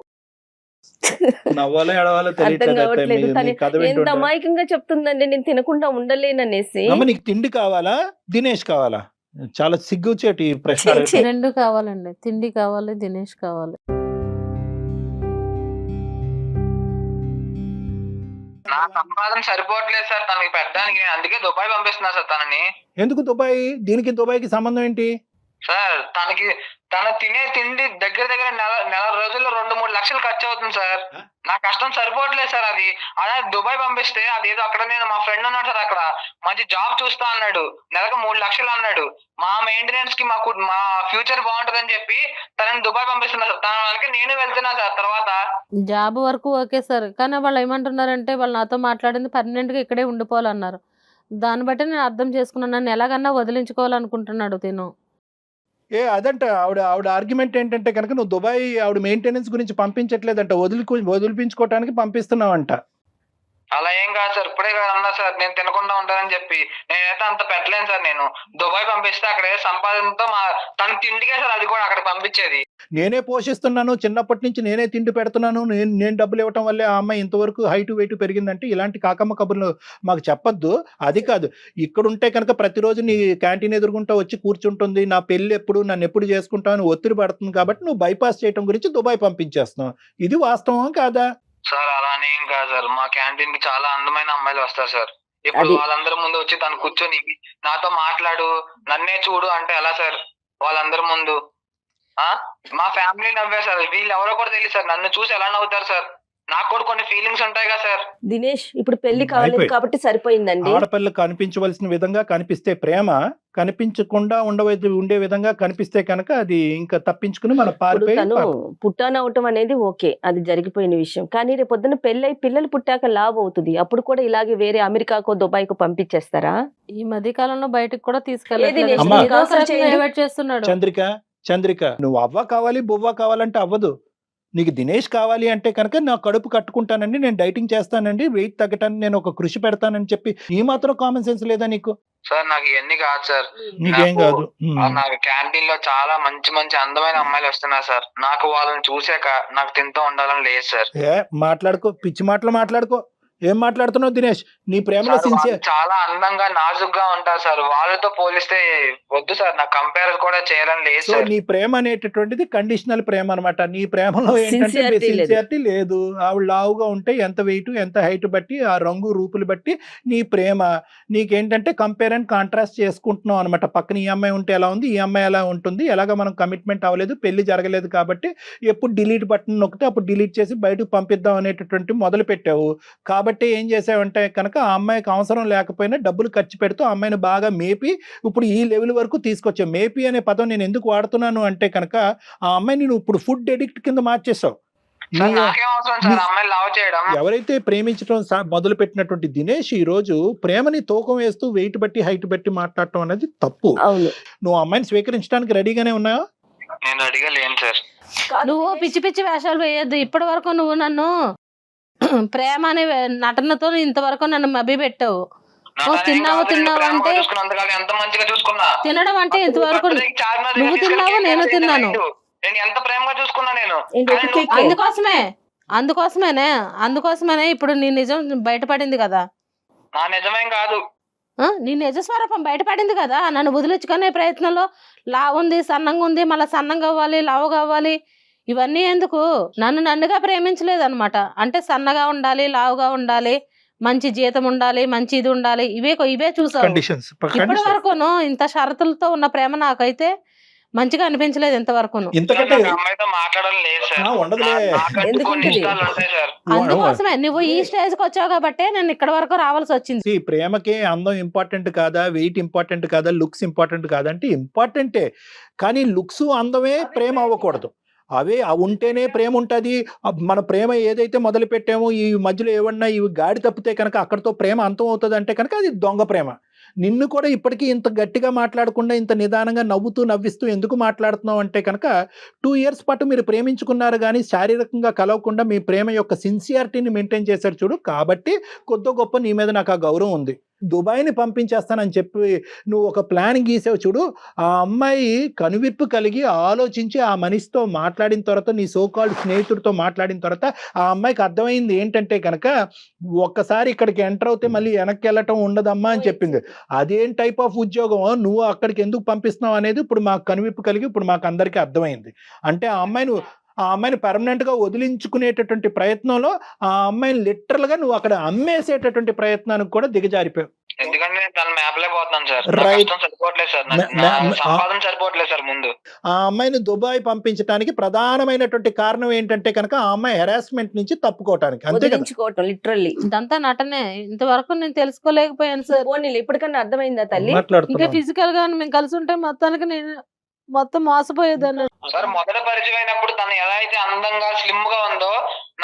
నవ్వాలో ఎడవాలో అర్థం తెలియట్లేదు. కావట్లేదు. తను కథ ఎంత వింటుంటే అమాయకంగా చెప్తుందండి, నేను తినకుండా ఉండలేననేసి. అమ్మ నీకు తిండి కావాలా, దినేష్ కావాలా? చాలా సిగ్గుచేటి ఈ ప్రశ్న. ఛీ, ఛీ. రెండు కావాలండి, తిండి కావాలి, దినేష్ కావాలి. నా సంపాదన సరిపోవట్లేదు సార్ తనకి పెట్టడానికి. నేను అందుకే దుబాయ్ పంపిస్తున్నా సార్ తనని. ఎందుకు దుబాయ్? దీనికి దుబాయ్కి సంబంధం ఏంటి? సార్ తను తినే తిండి దగ్గర నెల రోజుల్లో 2-3 లక్షలు ఖర్చు అవుతుంది సార్. నా కష్టం సరిపోవట్లేదు సార్. అదే దుబాయ్ పంపిస్తే అదేదో అక్కడ నేను మా ఫ్రెండ్ ఉన్నాడు సార్, అక్కడ మంచి జాబ్ చూస్తా అన్నాడు, నెలకు 3 లక్షలు అన్నాడు. మా మెయింటెనెన్స్ కి మా ఫ్యూచర్ బాగుంటదని చెప్పి తనని దుబాయ్ పంపిస్తున్నా సార్. తన వాళ్ళకి నేను వెళ్తున్నా సార్. తర్వాత జాబ్ వరకు ఓకే సార్, కానీ వాళ్ళు ఏమంటున్నారంటే, వాళ్ళు నాతో మాట్లాడింది పర్మనెంట్ గా ఇక్కడే ఉండిపోవాలన్నారు. దాన్ని బట్టి నేను అర్థం చేసుకున్నాను, నన్ను ఎలాగన్నా వదిలించుకోవాలనుకుంటున్నాడు తిను. అదంట ఆవిడ ఆర్గ్యుమెంట్ ఏంటంటే కనుక, నువ్వు దుబాయ్ ఆవిడ మెయింటెనెన్స్ గురించి పంపించట్లేదంట, వదిలిపించుకోవటానికి పంపిస్తున్నావంట. అలా ఏం కాదు సార్. ఇప్పుడే కదా అన్నా సార్ నేను తినకుండా ఉంటానని చెప్పి. నేనైతే అంత పెట్టలేను సార్. నేను దుబాయ్ పంపిస్తే అక్కడ సంపాదనతో తన తిండికే సార్ అది కూడా అక్కడ పంపించేది. నేనే పోషిస్తున్నాను, చిన్నప్పటి నుంచి నేనే తిండి పెడుతున్నాను, నేను డబ్బులు ఇవ్వటం వల్లే ఆ అమ్మాయి ఇంతవరకు హైట్ వెయిట్ పెరిగిందంటే ఇలాంటి కాకమ్మ కబుర్లు మాకు చెప్పొద్దు. అది కాదు, ఇక్కడ ఉంటే కనుక ప్రతిరోజు నీ క్యాంటీన్ ఎదురుగుంటా వచ్చి కూర్చుంటుంది, నా పెళ్లి ఎప్పుడు, నన్ను ఎప్పుడు చేసుకుంటావు ఒత్తిడి పడుతుంది కాబట్టి నువ్వు బైపాస్ చేయడం గురించి దుబాయ్ పంపించేస్తున్నావు. ఇది వాస్తవం కాదా? సార్ అలానే ఏం కాదు సార్. మా క్యాంటీన్ కి చాలా అందమైన అమ్మాయిలు వస్తారు సార్. ఇప్పుడు వాళ్ళందరి ముందు వచ్చి తను కూర్చొని నాతో మాట్లాడు, నన్నే చూడు అంటే ఎలా సార్? వాళ్ళందరి ముందు మా ఫ్యామిలీ నవ్వే సార్. వీళ్ళు ఎవరో కూడా తెలియదు సార్. నన్ను చూసి ఎలా నవ్వుతారు సార్? నాకు కూడా కొన్ని ఫీలింగ్స్ ఉంటాయి కదా సార్. దినేష్ ఇప్పుడు పెళ్లి కాలేదు కాబట్టి సరిపోయిందండి. ఆడపిల్ల కనిపించవలసిన విధంగా కనిపిస్తే ప్రేమ, కనిపించకుండా ఉండే విధంగా కనిపిస్తే కనుక అది ఇంకా తప్పించుకుని మన తను పుట్టానవటం అనేది ఓకే, అది జరిగిపోయిన విషయం. కానీ రేపు పొద్దున పెళ్ళై పిల్లలు పుట్టాక లావ్ అవుతుంది, అప్పుడు కూడా ఇలాగే వేరే అమెరికాకో దుబాయ్కో పంపించేస్తారా? ఈ మధ్య కాలంలో బయటకు కూడా తీసుకెళ్ళలేదు. చేస్తున్నాడు. చంద్రిక నువ్వు అవ్వ కావాలి బువ్వ కావాలంటే అవ్వదు. నీకు దినేష్ కావాలి అంటే కనుక నా కడుపు కట్టుకుంటానండి, నేను డైటింగ్ చేస్తానండి, వెయిట్ తగ్గటానికి నేను ఒక కృషి పెడతానని చెప్పి ఈ మాత్రం కామన్ సెన్స్ లేదా నీకు? సార్ నాకు ఇవన్నీ కాదు సార్. నీకేం కాదు. నాకు క్యాంటీన్ లో చాలా మంచి మంచి అందమైన అమ్మాయిలు వస్తున్నారు సార్. నాకు వాళ్ళని చూసాక నాకు తింటూ ఉండాలని లేదు సార్. మాట్లాడుకో, పిచ్చి మాటలు మాట్లాడుకో. ఏం మాట్లాడుతున్నావు దినేష్? నీ ప్రేమలో సార్, వాళ్ళు సిన్సియర్. చాలా అందంగా నాజుగ్గా ఉంటారు సార్. వాళ్ళతో పోలిస్తే వద్దు సార్, నాకు కంపేర్ కూడా చేయాలని లేదు సో సార్. నీ ప్రేమ అనేటటువంటిది కండిషనల్ ప్రేమ అనమాట. నీ ప్రేమలో ఏంటంటే Sincerity లేదు. సిన్సియారిటీ లేదు. ఆవిడ లావుగా ఉంటే ఎంత వెయిట్ ఎంత హైట్ బట్టి ఆ రంగు రూపులు బట్టి నీ ప్రేమ. నీకేంటంటే కంపేర్ అండ్ కాంట్రాస్ట్ చేసుకుంటున్నావు అనమాట. పక్కన ఈ అమ్మాయి ఉంటే ఎలా ఉంది, ఈ అమ్మాయి ఎలా ఉంటుంది, ఎలాగ మనం కమిట్మెంట్ అవ్వలేదు, పెళ్లి జరగలేదు కాబట్టి ఎప్పుడు డిలీట్ బటన్ నొక్కితే అప్పుడు డిలీట్ చేసి బయటకు పంపిద్దాం అనేటటువంటి మొదలు పెట్టావు. కాబట్టి ఏం చేసావంటే కనుక ఆ అమ్మాయికి అవసరం లేకపోయినా డబ్బులు ఖర్చు పెడుతూ ఆ అమ్మాయిని బాగా మేపి ఇప్పుడు ఈ లెవెల్ వరకు తీసుకొచ్చావు. మేపి అనే పదం నేను ఎందుకు వాడుతున్నాను అంటే కనుక ఆ అమ్మాయిని నువ్వు ఇప్పుడు ఫుడ్ ఎడిక్ట్ కింద మార్చేసావు. సార్, నాకేం అవసరం సార్ అమ్మాయిని లవ్ చేయడం? ఎవరైతే ప్రేమించడం మొదలు పెట్టినటువంటి దినేష్ ఈ రోజు ప్రేమని తూకం వేస్తూ వెయిట్ బట్టి హైట్ బట్టి మాట్లాడటం అనేది తప్పు. అవును. నువ్వు ఆ అమ్మాయిని స్వీకరించడానికి రెడీగానే ఉన్నావా? నేను అడిగా లేను సార్. నువ్వు పిచ్చి పిచ్చి వేషాలు వేయొద్దు. ఇప్పటి వరకు నువ్వు నన్ను ప్రేమ అనే నటనతో ఇంతవరకు నన్ను మభ్య పెట్టావు. నువ్వు తిన్నావు తిన్నావు అంటే ఎంత మంచిగా చూసుకున్నా. తినడం అంటే ఇంతవరకు నువ్వు తిన్నావు నేను తిన్నాను. నేను ఎంత ప్రేమగా చూసుకున్నా నేను. ఏంటి, ఒక కేక్? అందుకోసమేనే ఇప్పుడు నీ నిజం బయటపడింది కదా. నా నిజమేం కాదు. నీ నిజ స్వరూపం బయటపడింది కదా. నన్ను వదిలించుకునే ప్రయత్నంలో లావు ఉంది, సన్నంగా ఉంది, మళ్ళీ సన్నంగా అవ్వాలి, లావు కావాలి, ఇవన్నీ ఎందుకు? నన్నుగా ప్రేమించలేదు అనమాట. అంటే సన్నగా ఉండాలి, లావుగా ఉండాలి, మంచి జీతం ఉండాలి, మంచి ఇది ఉండాలి, ఇవే చూసావు. కండిషన్స్ ఇప్పటి వరకును ఇంత షరతులతో ఉన్న ప్రేమ నాకైతే మంచిగా అనిపించలేదు ఇంతవరకు. ఇంతకంటే నాకు అమ్మాయితో మాట్లాడాలని లేదు సార్. ఉండదులే. నాకంటూ కొన్ని ఇష్టాలు ఉంటాయి సార్. అందుకోసమే నువ్వు ఈ స్టేజ్ కి వచ్చావు కాబట్టి నేను ఇక్కడ వరకు రావాల్సి వచ్చింది. See, ప్రేమకి అందం ఇంపార్టెంట్ కాదా, వెయిట్ ఇంపార్టెంట్ కాదా, లుక్స్ ఇంపార్టెంట్ కాదంటే ఇంపార్టెంటే. కానీ లుక్స్ అందమే ప్రేమ అవ్వకూడదు. అవి ఉంటేనే ప్రేమ ఉంటుంది. మన ప్రేమ ఏదైతే మొదలు పెట్టామో ఈ మధ్యలో ఏమన్నా ఇవి గాడి తప్పితే కనుక అక్కడితో ప్రేమ అంతం అవుతుంది అంటే కనుక అది దొంగ ప్రేమ. నిన్ను కూడా ఇప్పటికీ ఇంత గట్టిగా మాట్లాడకుండా ఇంత నిదానంగా నవ్విస్తూ ఎందుకు మాట్లాడుతున్నావు అంటే కనుక 2 years పాటు మీరు ప్రేమించుకున్నారు కానీ శారీరకంగా కలవకుండా మీ ప్రేమ యొక్క సిన్సియారిటీని మెయింటైన్ చేశారు చూడు. కాబట్టి కొద్ది గొప్ప నీ మీద నాకు ఆ గౌరవం ఉంది. దుబాయ్ని పంపించేస్తానని చెప్పి నువ్వు ఒక ప్లాన్ గీసావు చూడు. ఆ అమ్మాయి కనువిప్పు కలిగి ఆలోచించి ఆ మనిషితో మాట్లాడిన తర్వాత, నీ సోకాల్డ్ స్నేహితుడితో మాట్లాడిన తర్వాత ఆ అమ్మాయికి అర్థమైంది ఏంటంటే కనుక ఒక్కసారి ఇక్కడికి ఎంటర్ అవుతే మళ్ళీ వెనక్కి వెళ్ళటం ఉండదమ్మా అని చెప్పింది. అదేం టైప్ ఆఫ్ ఉద్యోగం, నువ్వు అక్కడికి ఎందుకు పంపిస్తున్నావు అనేది ఇప్పుడు మాకు కనువిప్పు కలిగి ఇప్పుడు మాకు అందరికీ అర్థమైంది. అంటే ఆ అమ్మాయిని పర్మనెంట్ గా వదిలించుకునేటటువంటి ప్రయత్నంలో ఆ అమ్మాయిని లిటరల్ గా నువ్వు అక్కడ అమ్మేసేటటువంటి ప్రయత్నానికి కూడా దిగజారిపోయావు. ఎందుకంటే నేను తన మ్యాప్ పోతున్నాను సార్. Right. సరిపోవట్లేదు సార్, సంపాదన సరిపోవట్లేదు సార్. ముందు ఆ అమ్మాయిని దుబాయ్ పంపించడానికి ప్రధానమైనటువంటి కారణం ఏంటంటే కనుక ఆ అమ్మాయి హెరాస్మెంట్ నుంచి తప్పుకోవటానికి, అంతే కదా? వదిలించుకోవటం లిటరల్లీ. ఇదంతా నటనే. ఇంతవరకు నేను తెలుసుకోలేకపోయాను సార్. పోనీ ఇప్పటికన్నా అర్థమైందా తల్లి? ఇంకా మాట్లాడుతున్నావు. ఫిజికల్ గా మేము కలిసి ఉంటే మొత్తానికి నేను మొత్తం మోసపోయేదాన్ని. సార్, మొదట పరిచయం అయినప్పుడు తను ఎలా అయితే అందంగా స్లిమ్ గా ఉందో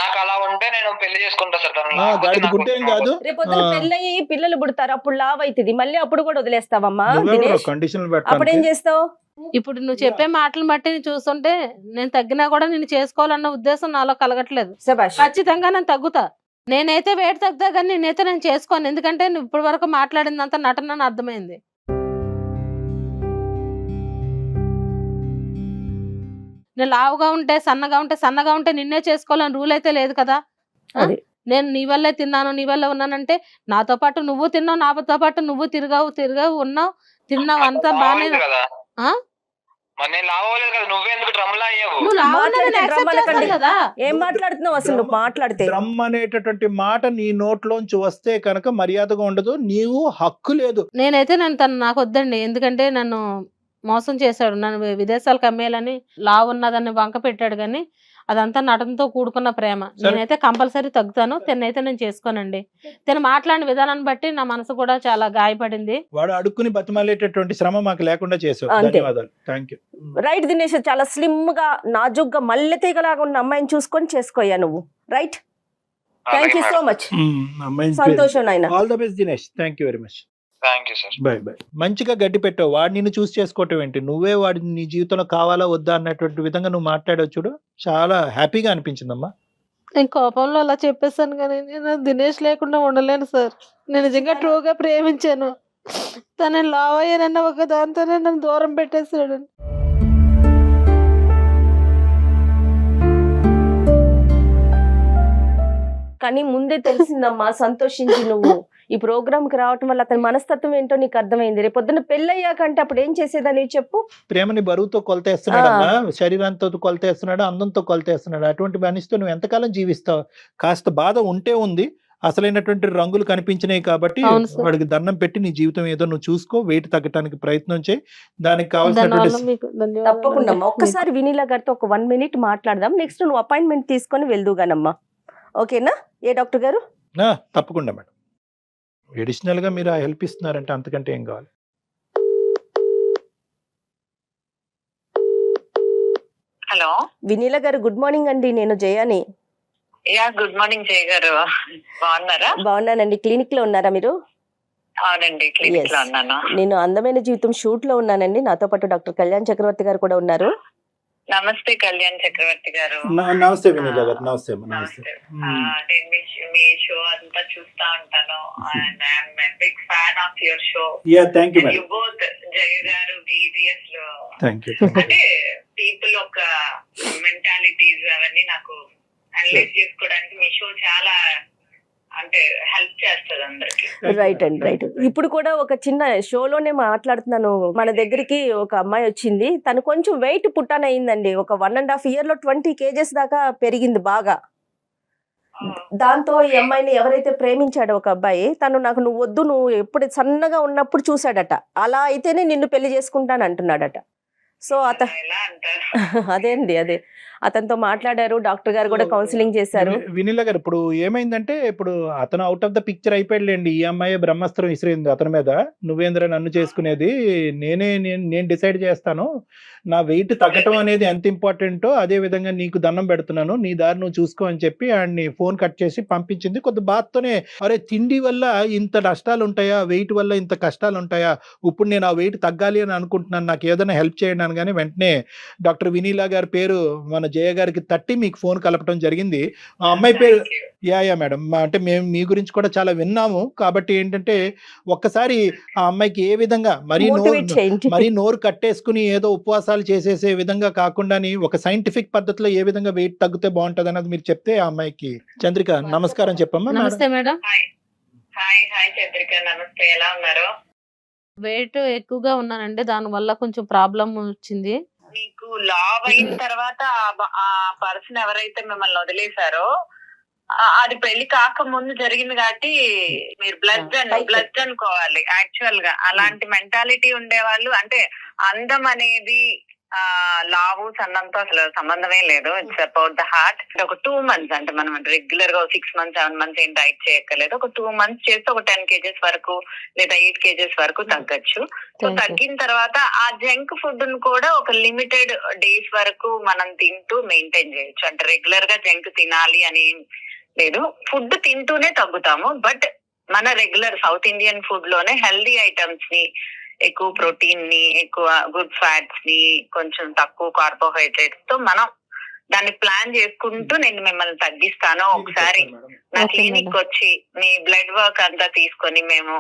నాకు అలా ఉంటే నేను పెళ్లి చేసుకుంటా సార్. తను గాడిద గుడ్డ ఏం కాదు. రేపొద్దున పెళ్ళయి పిల్లలు పుడతారు, అప్పుడు లావ్ అవుతుంది, మళ్ళీ అప్పుడు కూడా వదిలేస్తావమ్మా దినేష్? కండిషనల్ అప్పుడు ఏం చేస్తావు? ఇప్పుడు నువ్వు చెప్పే మాటలు బట్టి చూస్తుంటే నేను తగ్గినా కూడా నేను చేసుకోవాలన్న ఉద్దేశం నాలో కలగట్లేదు. శభాష్. ఖచ్చితంగా నేను తగ్గుతా. నేనైతే వెయిట్ తగ్గుతా కానీ నేను చేసుకోను. ఎందుకంటే నువ్వు ఇప్పటి వరకు మాట్లాడిందంతా నటన అర్థమైంది. నేను లావుగా ఉంటే సన్నగా ఉంటే నిన్నే చేసుకోవాలని రూల్ అయితే లేదు కదా. నేను నీ వల్లే తిన్నాను, నీ వల్లే ఉన్నానంటే నాతో పాటు నువ్వు తిన్నావు, నాతో పాటు నువ్వు తిరిగావు తిన్నావు అంతా బాగానే. ఏం మాట్లాడుతున్నావు అసలు? నువ్వు మాట్లాడితే డ్రమ్ అనేటటువంటి మాట నీ నోట్లోంచి వస్తే కనుక మర్యాదగా ఉండదు, నీవు హక్కు లేదు. నేనైతే తను నాకు వద్దండి. ఎందుకంటే నన్ను మోసం చేశాడు. నన్ను విదేశాలకు అమ్మేయాలని లావు ఉన్నదాన్ని వంక పెట్టాడు. కానీ అదంతా నటనతో కూడుకున్న ప్రేమ. నేనైతే కంపల్సరీ తగ్గుతాను. తినైతే నేను చేసుకోనండి. తిన మాట్లాడిన విధానాన్ని బట్టి నా మనసు కూడా చాలా గాయపడింది. వాడు అడుక్కుని బతిమాలేటటువంటి శ్రమ మాకు లేకుండా చేసావు. ధన్యవాదాలు. Thank you. రైట్ దినేష్, చాలా స్లిమ్ గా నాజుగ్గా మల్లె తీగలాగా ఉన్న అమ్మాయిని చూసుకొని చేసుకోయా నువ్వు. Right, thank you so much. సంతోషం నాయన. All the best Dinesh. Thank you very much. Thank you sir. Bye bye. మంచిగా గడ్డి పెట్టావు. వాడు నిన్ను చూస్ చేసుకోవటం ఏంటి? నువ్వే వాడి నీ జీవితంలో కావాలా వద్దా అన్నటువంటి విధంగా నువ్వు మాట్లాడావు చూడు, చాలా హ్యాపీగా అనిపించిందమ్మా. నేను కోపంలో అలా చెప్పేసాను కానీ నేను దినేష్ లేకుండా ఉండలేను సార్. నేను నిజంగా ట్రూగా ప్రేమించాను. తను లావ్ అయ్యానన్న ఒక దాంతోనే నన్ను దూరం పెట్టేశాడు. కానీ ముందే తెలిసిందమ్మా, సంతోషించి నువ్వు ఈ ప్రోగ్రామ్ కి రావటం వల్ల అతని మనస్తత్వం ఏంటో నీకు అర్థమైంది. రేపు పొద్దున్న పెళ్ళయ్యాకంటే అప్పుడు ఏం చేసేదని చెప్పు. ప్రేమని బరువుతో కొలతేస్తున్నాడమ్మా, శరీరంతో కొలతేస్తున్నాడు, అందంతో కొలతేస్తున్నాడు. అటువంటి మనిషితో నువ్వు ఎంతకాలం జీవిస్తావు? కాస్త బాధ ఉంటే ఉంది, అసలైనటువంటి రంగులు కనిపించినాయి కాబట్టి అవును సార్. వాడికి దండం పెట్టి నీ జీవితం ఏదో నువ్వు చూసుకో, వెయిట్ తగ్గటానికి ప్రయత్నం చేయి. దానికి దానివల్ల కావాల్సినటువంటి మీకు ధన్యవాదాలు. తప్పకుండా అమ్మా, ఒక్కసారి వినీలా గారితో ఒక 1 minute మాట్లాడదాం. నెక్స్ట్ నువ్వు అపాయింట్మెంట్ తీసుకొని వెళ్దుగానమ్మా. ఓకేనా ఏ డాక్టర్ గారు? తప్పకుండా మేడం. అడిషనల్ గా మీరు ఆ హెల్ప్ ఇస్తున్నారంటే అంతకంటే ఏం కావాలి? హలో, వినీలా గారు గుడ్ మార్నింగ్ అండి, నేను జయాని. యా గుడ్ మార్నింగ్ జయ గారు, బాగున్నారా? బాగున్నానండి. క్లినిక్ లో ఉన్నారా మీరు? అవునండి, క్లినిక్ లో Yes. ఉన్నాను. నేను అందమైన జీవితం షూట్ లో ఉన్నానండి. నాతో పాటు డాక్టర్ కళ్యాణ్ చక్రవర్తి గారు కూడా ఉన్నారు. నమస్తే కళ్యాణ్ చక్రవర్తి గారు. నమస్తే వినీలా గారు. నమస్తే నమస్తే. నేను మీ షో అంతా చూస్తా ఉంటాను and I'm big fan of your show. Thank you you madam. Both Jaya garu BBS లో థ్యాంక్ యూ. అంటే పీపుల్ ఒక మెంటాలిటీస్ అవన్నీ నాకు అనలైజ్ చేసుకోవడానికి మీ షో చాలా అంటే హెల్ప్ చేస్తుంది అందరికి. రైట్ అండి, రైట్. ఇప్పుడు కూడా ఒక చిన్న షోలోనే మాట్లాడుతున్నాను. మన దగ్గరికి ఒక అమ్మాయి వచ్చింది. తను కొంచెం వెయిట్ పుట్టాన్ అయిందండి. ఒక 1.5 year లో 20 kgs దాకా పెరిగింది బాగా. దాంతో ఈ అమ్మాయిని ఎవరైతే ప్రేమించాడో ఒక అబ్బాయి, తను నాకు నువ్వు వద్దు, నువ్వు ఎప్పుడు సన్నగా ఉన్నప్పుడు చూసాడట, అలా అయితేనే నిన్ను పెళ్లి చేసుకుంటాను అంటున్నాడట. సో ఎలా అంటారు? అదే అండి, అదే అతనితో మాట్లాడారు. డాక్టర్ గారు కూడా కౌన్సిలింగ్ చేశారు. వినీలా గారు, ఇప్పుడు ఏమైందంటే ఇప్పుడు అతను అవుట్ ఆఫ్ ద పిక్చర్ అయిపోయాడులేండి. ఈ అమ్మాయి బ్రహ్మాస్త్రం విసిరింది అతని మీద. నువ్వేంద్ర నన్ను చేసుకునేది, నేను డిసైడ్ చేస్తాను. నా వెయిట్ తగ్గటం అనేది ఎంత ఇంపార్టెంటో అదే విధంగా నీకు దండం పెడుతున్నాను, నీ దారి నువ్వు చూసుకో అని చెప్పి ఆయన్ని ఫోన్ కట్ చేసి పంపించింది. కొద్ది బాధతోనే, అరే తిండి వల్ల ఇంత నష్టాలు ఉంటాయా, వెయిట్ వల్ల ఇంత కష్టాలు ఉంటాయా, ఇప్పుడు నేను ఆ వెయిట్ తగ్గాలి అని అనుకుంటున్నాను, నాకు ఏదైనా హెల్ప్ చేయండి అనగానే వెంటనే డాక్టర్ వినీలా గారి పేరు మన జయ గారికి తట్టి మీకు ఫోన్ కలపడం జరిగింది. ఆ అమ్మాయి పేరు యా మేడం. అంటే మేము మీ గురించి కూడా చాలా విన్నాము కాబట్టి ఏంటంటే ఒక్కసారి ఆ అమ్మాయికి ఏ విధంగా Motivate చేయండి. మరీ నోరు కట్టేసుకుని ఏదో ఉపవాసాలు చేసేసే విధంగా కాకుండా ఒక సైంటిఫిక్ పద్ధతిలో ఏ విధంగా వెయిట్ తగ్గితే బాగుంటది అన్నది మీరు చెప్తే ఆ అమ్మాయికి. చంద్రిక నమస్కారం చెప్పమ్మా. నమస్తే మేడం. హాయ్ హాయ్ చంద్రిక, నమస్తే, ఎలా ఉన్నారు? వెయిట్ ఎక్కువగా ఉన్నానండి, దాని వల్ల కొంచెం ప్రాబ్లం వచ్చింది. మీకు లావ్ అయిన తర్వాత ఆ పర్సన్ ఎవరైతే మిమ్మల్ని వదిలేశారో అది పెళ్లి కాక ముందు జరిగింది కాబట్టి మీరు బ్లడ్ అనుకోవాలి. యాక్చువల్ గా అలాంటి మెంటాలిటీ ఉండేవాళ్ళు, అంటే అందం అనేది లావు సన్నంతో అసలు సంబంధమే లేదు. It's about the heart. ఒక 2 months, అంటే మనం రెగ్యులర్ గా 6 months 7 months ఏం డైట్ చేయక్కర్లేదు. ఒక 2 months చేస్తే ఒక 10 kgs వరకు లేదా 8 kgs వరకు తగ్గచ్చు. సో తగ్గిన తర్వాత ఆ జంక్ ఫుడ్ ను కూడా ఒక లిమిటెడ్ డేస్ వరకు మనం తింటూ మెయింటైన్ చేయొచ్చు. అంటే రెగ్యులర్ గా జంక్ తినాలి అని లేదు, ఫుడ్ తింటూనే తగ్గుతాము. బట్ మన రెగ్యులర్ సౌత్ ఇండియన్ ఫుడ్ లోనే హెల్దీ ఐటమ్స్ ని, ఎక్కువ ప్రోటీన్ ని, ఎక్కువ గుడ్ ఫ్యాట్స్ ని, కొంచెం తక్కువ కార్బోహైడ్రేట్స్ తో మనం దాన్ని ప్లాన్ చేసుకుంటూ నేను మిమ్మల్ని తగ్గిస్తాను. ఒకసారి నా క్లినిక్ వచ్చి మీ బ్లడ్ వర్క్ అంతా తీసుకొని మేము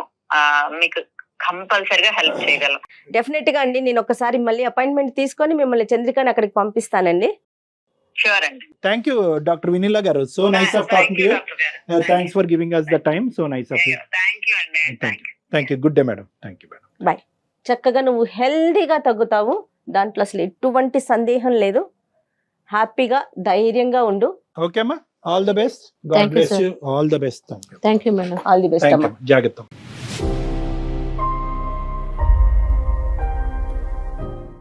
మీకు కంపల్సరిగా హెల్ప్ చేయగలం. డెఫినెట్ గా అండి, నేను ఒకసారి మళ్ళీ అపాయింట్మెంట్ తీసుకొని మిమ్మల్ని చంద్రికని అక్కడికి పంపిస్తానండి. షూర్ అండి. Thank you doctor Vineela garu. So nice of talking to you. Thanks for giving us the time. So nice of you. Thank you అండి. Thank you. Good day madam. Thank you madam. Bye. చక్కగా నువ్వు హెల్దీగా తగ్గుతావు, దాంట్లో అసలు ఎటువంటి సందేహం లేదు. హ్యాపీగా ధైర్యంగా ఉండు. ఓకే అమ్మా, all the best. God Thank you, bless sir. You. All the best. Thank you. Thank you madam. All the best అమ్మా. జాగ్రత్త.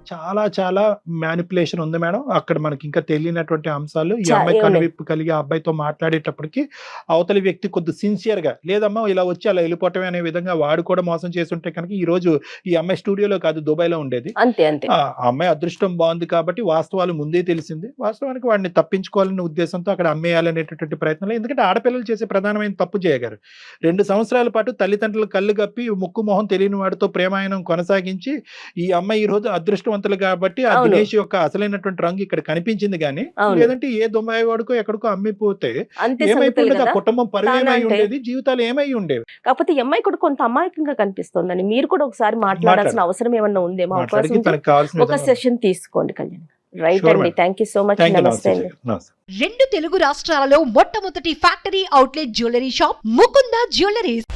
చాలా చాలా మ్యానిపులేషన్ ఉంది మేడం. అక్కడ మనకి ఇంకా తెలియనటువంటి అంశాలు. ఈ అమ్మాయి ఏమున్నాయి? కనువిప్పు కలిగి ఆ అబ్బాయితో మాట్లాడేటప్పటికి అవతలి వ్యక్తి కొద్ది సిన్సియర్ గా, లేదమ్మా ఇలా వచ్చి అలా వెళ్ళిపోవటమే అనే విధంగా వాడు కూడా మోసం చేస్తుంటే కనుక ఈ రోజు ఈ అమ్మాయి స్టూడియోలో కాదు దుబాయ్లో ఉండేది. అంతే అంతే. ఆ అమ్మాయి అదృష్టం బాగుంది కాబట్టి వాస్తవాలు ముందే తెలిసింది. వాస్తవానికి వాడిని తప్పించుకోవాలనే ఉద్దేశంతో అక్కడ అమ్మేయాలనేటటువంటి ప్రయత్నంలో, ఎందుకంటే ఆడపిల్లలు చేసే ప్రధానమైన తప్పు చేయగారు 2 సంవత్సరాల పాటు తల్లిదండ్రులు కళ్ళు గప్పి ముక్కు మొహం తెలియని వాడితో ప్రేమాయణం కొనసాగించి ఈ అమ్మాయి ఈ రోజు అదృష్టవంతులు కాబట్టి ఆ అవును. దినేష్ యొక్క అసలైనటువంటి రంగు ఇక్కడ కనిపించింది కానీ, అవును. లేదంటే ఏ దొంబాయి వాడికో ఎక్కడికో అమ్మిపోతే అంతే సంగతులు ఏమైపోయింది? ఆ కదా. కుటుంబం పరువు ఏమై తానంటే. ఉండేది, జీవితాలు ఏమై ఉండేవి. కాకపోతే ఈ అమ్మాయి కూడా కొంత అమాయకంగా కనిపిస్తోందని మీరు కూడా ఒకసారి మాట్లాడాల్సిన అవసరం ఏమన్నా ఉందేమో. మాట్లాడికి అవకాశం తనకు కావాల్సిన ఒక విధంగా- సెషన్ తీసుకోండి కళ్యాణ్. రైట్ Sure, అండి. madam. Thank you so much. Thank you, నమస్తే నమస్తే. అండి. నమస్తే. 2 తెలుగు రాష్ట్రాలలో మొట్టమొదటి factory outlet jewellery shop Mukunda jewelleries.